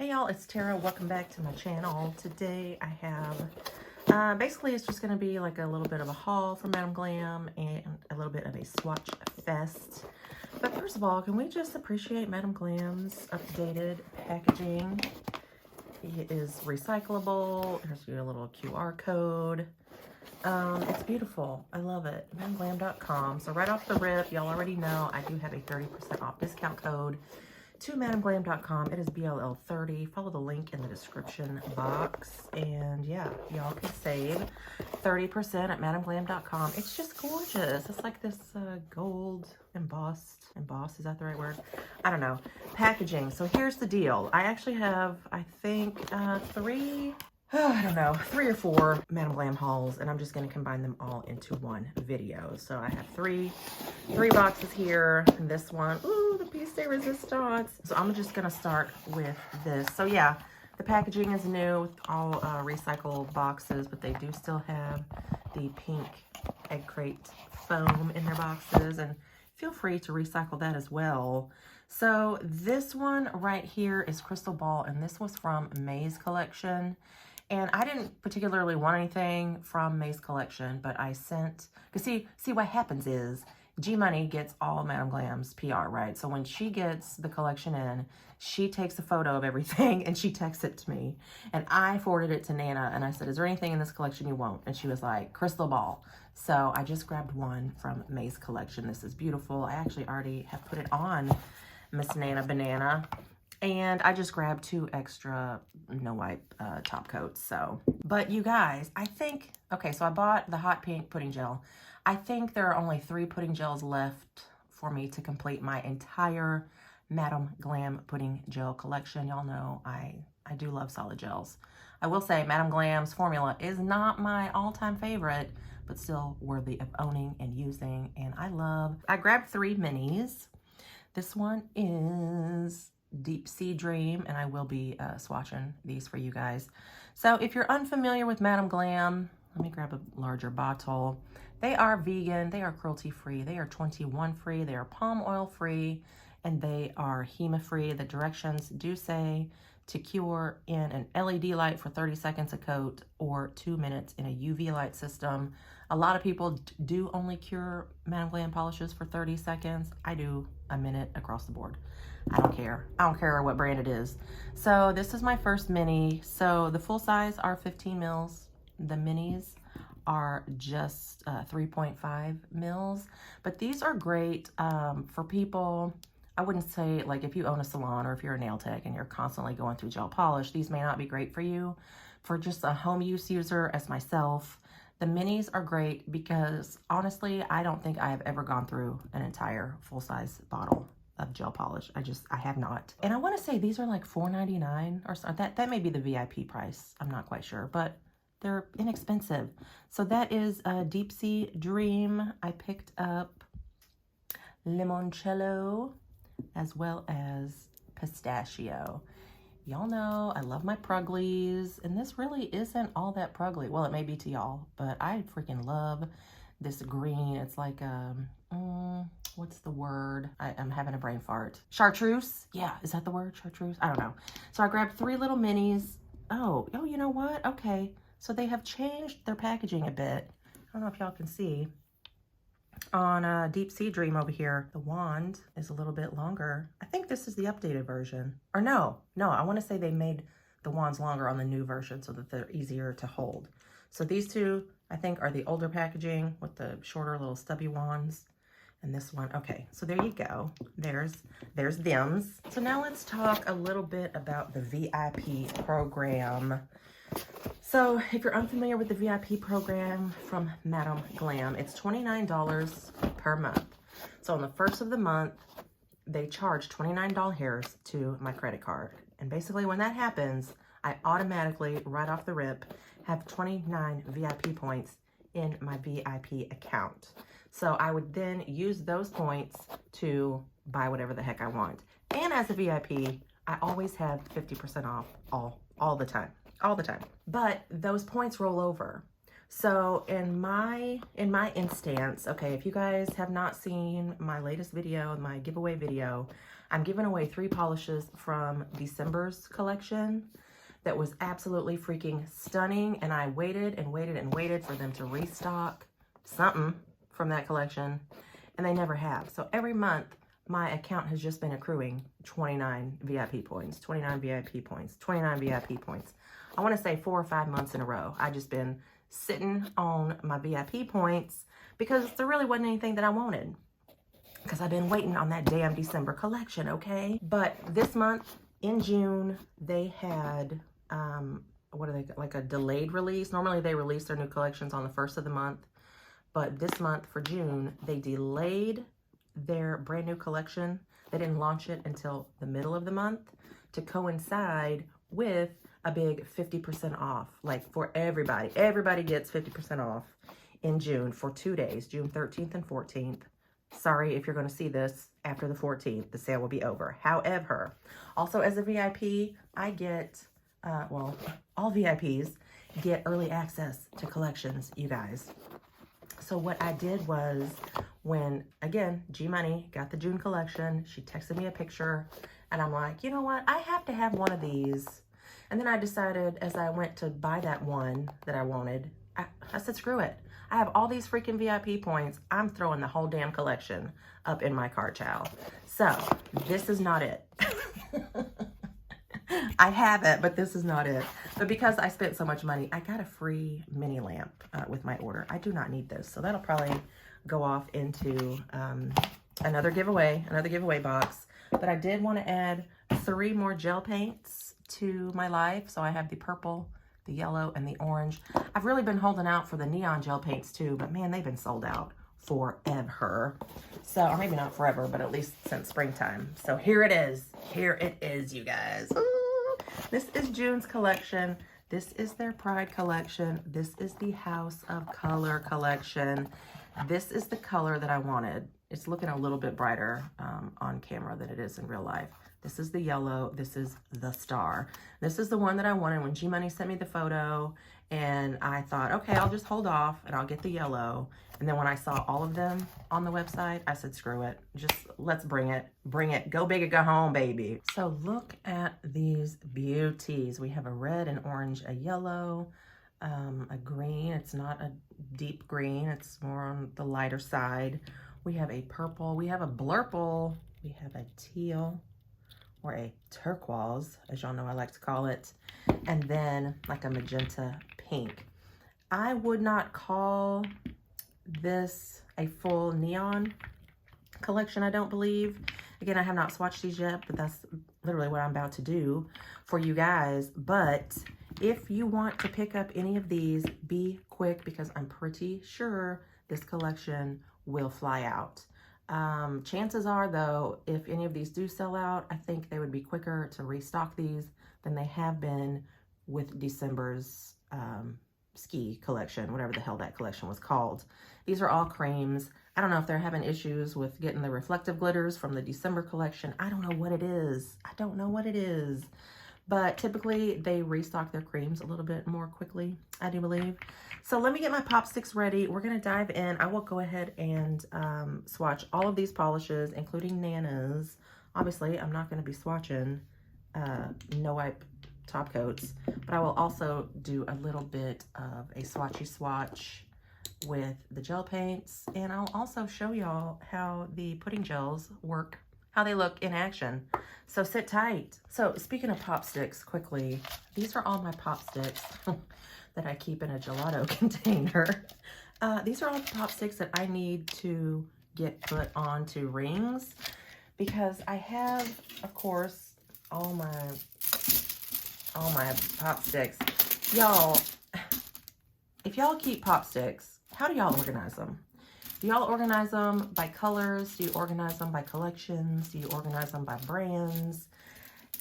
Hey y'all, it's Tara. Welcome back to my channel. Today I have, basically it's just going to be like a little bit of a haul from Madam Glam and a little bit of a swatch fest. But first of all, can we just appreciate Madam Glam's updated packaging? It is recyclable. Here's your little QR code. It's beautiful. I love it. MadamGlam.com. So right off the rip, y'all already know I do have a 30% off discount code to MadamGlam.com. It is BLL30. Follow the link in the description box. And yeah, y'all can save 30% at MadamGlam.com. It's just gorgeous. It's like this gold embossed, is that the right word? I don't know. Packaging. So here's the deal. I actually have, I think, three or four Madam Glam hauls, and I'm just going to combine them all into one video. So I have three boxes here, and this one, ooh, the piece de resistance. So I'm just going to start with this. So yeah, the packaging is new with all recycled boxes, but they do still have the pink egg crate foam in their boxes, and feel free to recycle that as well. So this one right here is Crystal Ball, and this was from May's collection. And I didn't particularly want anything from May's collection, but I sent, because see what happens is G Money gets all Madam Glam's PR, right? So when she gets the collection in, she takes a photo of everything and she texts it to me. And I forwarded it to Nana and I said, is there anything in this collection you want? And she was like, Crystal Ball. So I just grabbed one from May's collection. This is beautiful. I actually already have put it on Miss Nana Banana. And I just grabbed 2 extra no wipe top coats. So, but you guys, I think, okay, so I bought the hot pink pudding gel. I think there are only 3 pudding gels left for me to complete my entire Madam Glam pudding gel collection. Y'all know I do love solid gels. I will say Madam Glam's formula is not my all-time favorite, but still worthy of owning and using. And I grabbed 3 minis. This one is Deep Sea Dream, and I will be swatching these for you guys. So if you're unfamiliar with Madam Glam, let me grab a larger bottle. They are vegan, they are cruelty free, they are 21 free, they are palm oil free, and they are HEMA free. The directions do say to cure in an LED light for 30 seconds a coat or 2 minutes in a UV light system. A lot of people do only cure Madam Glam polishes for 30 seconds. I do a minute across the board. I don't care. I don't care what brand it is. So this is my first mini. So the full size are 15 mils. The minis are just 3.5 mils. But these are great for people. I wouldn't say, like, if you own a salon or if you're a nail tech and you're constantly going through gel polish, these may not be great for you. For just a home use user as myself, the minis are great because honestly, I don't think I have ever gone through an entire full-size bottle of gel polish. I have not. And I want to say these are like $4.99 or so. That may be the VIP price. I'm not quite sure, but they're inexpensive. So that is a Deep Sea Dream. I picked up Limoncello as well as Pistachio. Y'all know I love my Pruglies, and this really isn't all that Prugly. Well, it may be to y'all, but I freaking love this green. It's like what's the word? I'm having a brain fart. Chartreuse? Yeah, is that the word? Chartreuse? I don't know. So I grabbed 3 little minis. Oh, you know what? Okay. So they have changed their packaging a bit. I don't know if y'all can see. On Deep Sea Dream over here, the wand is a little bit longer. I think this is the updated version. Or no, I want to say they made the wands longer on the new version so that they're easier to hold. So these 2, I think, are the older packaging with the shorter little stubby wands. And this one, okay, so there you go. There's thems. So now let's talk a little bit about the VIP program. So if you're unfamiliar with the VIP program from Madam Glam, it's $29 per month. So on the first of the month, they charge $29 to my credit card. And basically when that happens, I automatically, right off the rip, have 29 VIP points in my VIP account. So I would then use those points to buy whatever the heck I want. And as a VIP, I always have 50% off all the time. All the time. But those points roll over. So in my instance, okay, if you guys have not seen my latest video, my giveaway video, I'm giving away 3 polishes from December's collection that was absolutely freaking stunning. And I waited and waited and waited for them to restock something from that collection. And they never have. So every month, my account has just been accruing 29 VIP points, 29 VIP points, 29 VIP points. I want to say 4 or 5 months in a row. I just been sitting on my VIP points because there really wasn't anything that I wanted. Because I've been waiting on that damn December collection, okay? But this month, in June, they had, what are they, like a delayed release. Normally they release their new collections on the 1st of the month. But this month, for June, they delayed their brand new collection. They didn't launch it until the middle of the month to coincide with a big 50% off. Like for everybody. Everybody gets 50% off in June for 2 days, June 13th and 14th. Sorry if you're going to see this after the 14th. The sale will be over. However, also as a VIP, I get, well, all VIPs get early access to collections, you guys. So what I did was when, again, G-Money got the June collection, she texted me a picture, and I'm like, you know what? I have to have one of these. And then I decided as I went to buy that one that I wanted, I said, screw it. I have all these freaking VIP points. I'm throwing the whole damn collection up in my cart, child. So this is not it. I have it, but this is not it. But because I spent so much money, I got a free mini lamp with my order. I do not need this. So that'll probably go off into another giveaway box. But I did want to add 3 more gel paints to my life. So I have the purple, the yellow, and the orange. I've really been holding out for the neon gel paints too, but man, they've been sold out forever. So, or maybe not forever, but at least since springtime. So here it is. Here it is, you guys. Ooh. This is June's collection. This is their Pride collection. This is the House of Color collection. This is the color that I wanted. It's looking a little bit brighter on camera than it is in real life. This is the yellow. This is the star. This is the one that I wanted when G-Money sent me the photo. And I thought, okay, I'll just hold off and I'll get the yellow. And then when I saw all of them on the website, I said, screw it. Just let's bring it. Bring it. Go big or go home, baby. So look at these beauties. We have a red and orange, a yellow, a green. It's not a deep green. It's more on the lighter side. We have a purple. We have a blurple. We have a teal, or a turquoise, as y'all know I like to call it, and then like a magenta pink. I would not call this a full neon collection, I don't believe. Again, I have not swatched these yet, but that's literally what I'm about to do for you guys. But if you want to pick up any of these, be quick because I'm pretty sure this collection will fly out. Chances are, though, if any of these do sell out, I think they would be quicker to restock these than they have been with December's ski collection, whatever the hell that collection was called. These are all creams. I don't know if they're having issues with getting the reflective glitters from the December collection. I don't know what it is. I don't know what it is. But typically, they restock their creams a little bit more quickly, I do believe. So let me get my pop sticks ready. We're going to dive in. I will go ahead and swatch all of these polishes, including Nana's. Obviously, I'm not going to be swatching no wipe top coats, but I will also do a little bit of a swatchy swatch with the gel paints. And I'll also show y'all how the pudding gels work, how they look in action. So sit tight. So speaking of pop sticks, quickly, these are all my pop sticks that I keep in a gelato container. These are all the pop sticks that I need to get put onto rings because I have, of course, all my pop sticks. Y'all, if y'all keep pop sticks, how do y'all organize them? Do y'all organize them by colors? Do you organize them by collections? Do you organize them by brands?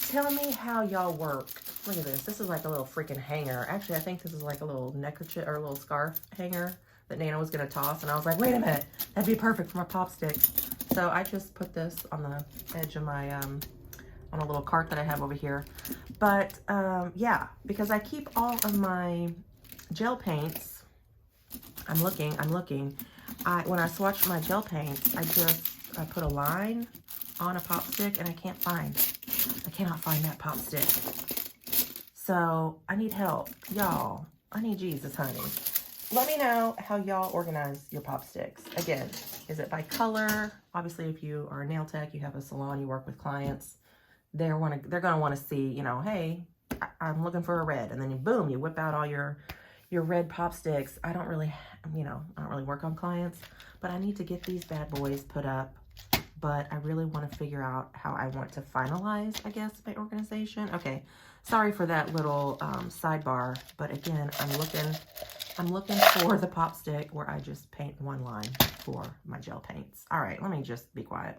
Tell me how y'all work. Look at this. This is like a little freaking hanger. Actually, I think this is like a little neckerchief or a little scarf hanger that Nana was going to toss. And I was like, wait a minute. That'd be perfect for my pop stick. So I just put this on the edge of my, on a little cart that I have over here. But yeah, because I keep all of my gel paints. I'm looking. When I swatch my gel paints, I put a line on a pop stick and I cannot find that pop stick. So I need help. Y'all, I need Jesus, honey. Let me know how y'all organize your pop sticks. Again, is it by color? Obviously, if you are a nail tech, you have a salon, you work with clients, they're gonna want to see, you know, hey, I'm looking for a red, and then boom, you whip out all your red pop sticks. I don't really work on clients, but I need to get these bad boys put up. But I really want to figure out how I want to finalize, I guess, my organization. Okay, sorry for that little sidebar, but again, I'm looking for the pop stick where I just paint one line for my gel paints. All right, let me just be quiet.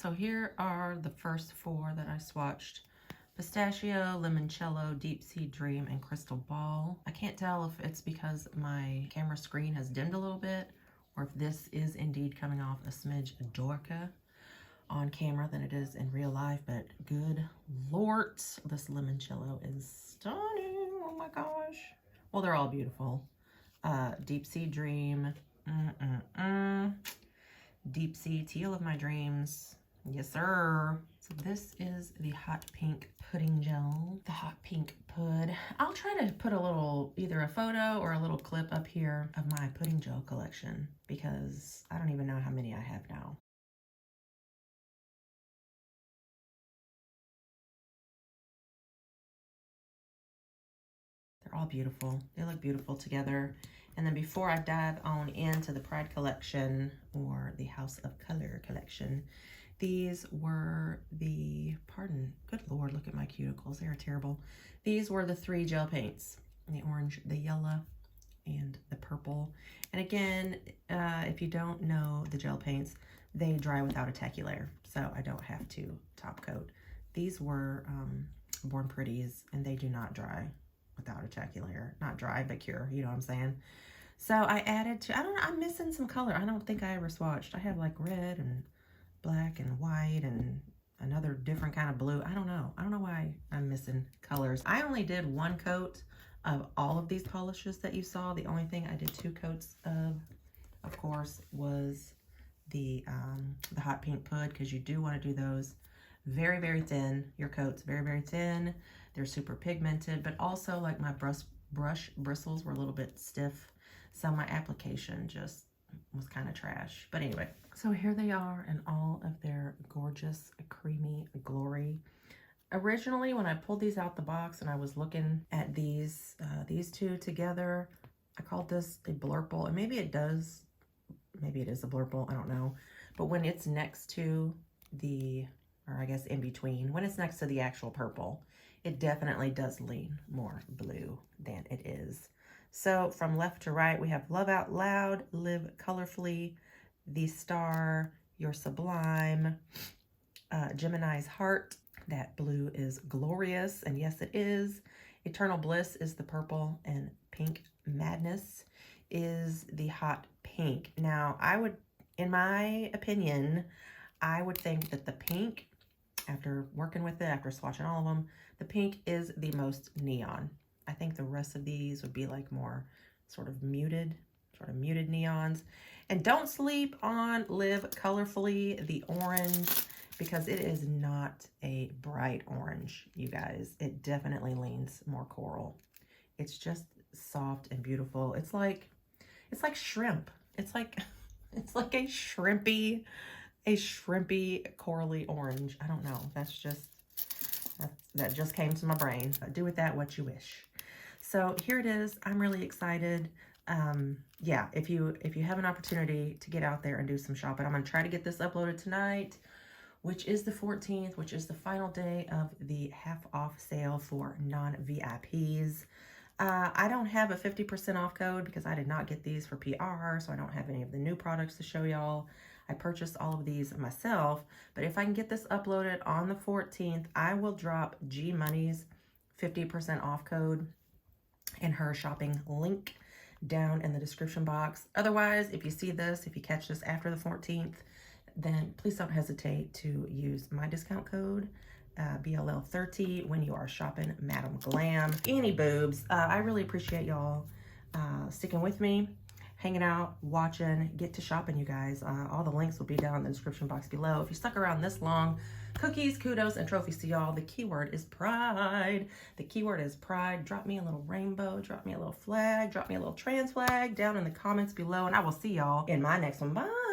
So here are the first four that I swatched. Pistachio, Limoncello, Deep Sea Dream, and Crystal Ball. I can't tell if it's because my camera screen has dimmed a little bit or if this is indeed coming off a smidge darker on camera than it is in real life, but good lord, this Limoncello is stunning. Oh my gosh. Well, they're all beautiful. Deep Sea Dream. Deep Sea Teal of My Dreams. Yes, sir. So this is the hot pink pudding gel. The hot pink pud. I'll try to put a little, either a photo or a little clip up here of my pudding gel collection because I don't even know how many I have now. They're all beautiful. They look beautiful together. And then before I dive on into the Pride collection or the House of Color collection, these were the, good Lord, look at my cuticles. They are terrible. These were the 3 gel paints, the orange, the yellow, and the purple. And again, if you don't know the gel paints, they dry without a tacky layer, so I don't have to top coat. These were Born Pretties, and they do not dry without a tacky layer. Not dry, but cure, you know what I'm saying? So I added to, I don't know, I'm missing some color. I don't think I ever swatched. I have like red and black and white and another different kind of blue. I don't know why I'm missing colors. I only did 1 coat of all of these polishes that you saw. The only thing I did 2 coats of course, was the hot pink pud, because you do want to do those very, very thin. Your coat's very, very thin. They're super pigmented, but also like my brush bristles were a little bit stiff. So my application just was kind of trash. But anyway, so here they are in all of their gorgeous, creamy glory. Originally, when I pulled these out the box and I was looking at these two together, I called this a blurple, and maybe it is a blurple, I don't know. But when it's next to the, or I guess in between, when it's next to the actual purple, it definitely does lean more blue than it is. So from left to right, we have Love Out Loud, Live Colorfully, The Star, You're Sublime, Gemini's Heart. That blue is glorious, and yes, it is. Eternal Bliss is the purple, and Pink Madness is the hot pink. Now, I would, in my opinion, I would think that the pink, after working with it, after swatching all of them, the pink is the most neon. I think the rest of these would be like more sort of muted neons. And don't sleep on Live Colorfully, the orange, because it is not a bright orange, you guys. It definitely leans more coral. It's just soft and beautiful. It's like shrimp. It's like a shrimpy corally orange. I don't know. That just came to my brain. Do with that what you wish. So here it is. I'm really excited. Yeah, if you have an opportunity to get out there and do some shopping, I'm gonna try to get this uploaded tonight, which is the 14th, which is the final day of the half off sale for non-VIPs. I don't have a 50% off code because I did not get these for PR, so I don't have any of the new products to show y'all. I purchased all of these myself, but if I can get this uploaded on the 14th, I will drop G Money's 50% off code and her shopping link down in the description box. Otherwise, if you see this, if you catch this after the 14th, then please don't hesitate to use my discount code, BLL30, when you are shopping Madam Glam. Any boobs, I really appreciate y'all sticking with me, hanging out, watching, get to shopping, you guys. All the links will be down in the description box below. If you stuck around this long, cookies, kudos, and trophies to y'all. The keyword is pride. The keyword is pride. Drop me a little rainbow, drop me a little flag, drop me a little trans flag down in the comments below, and I will see y'all in my next one. Bye.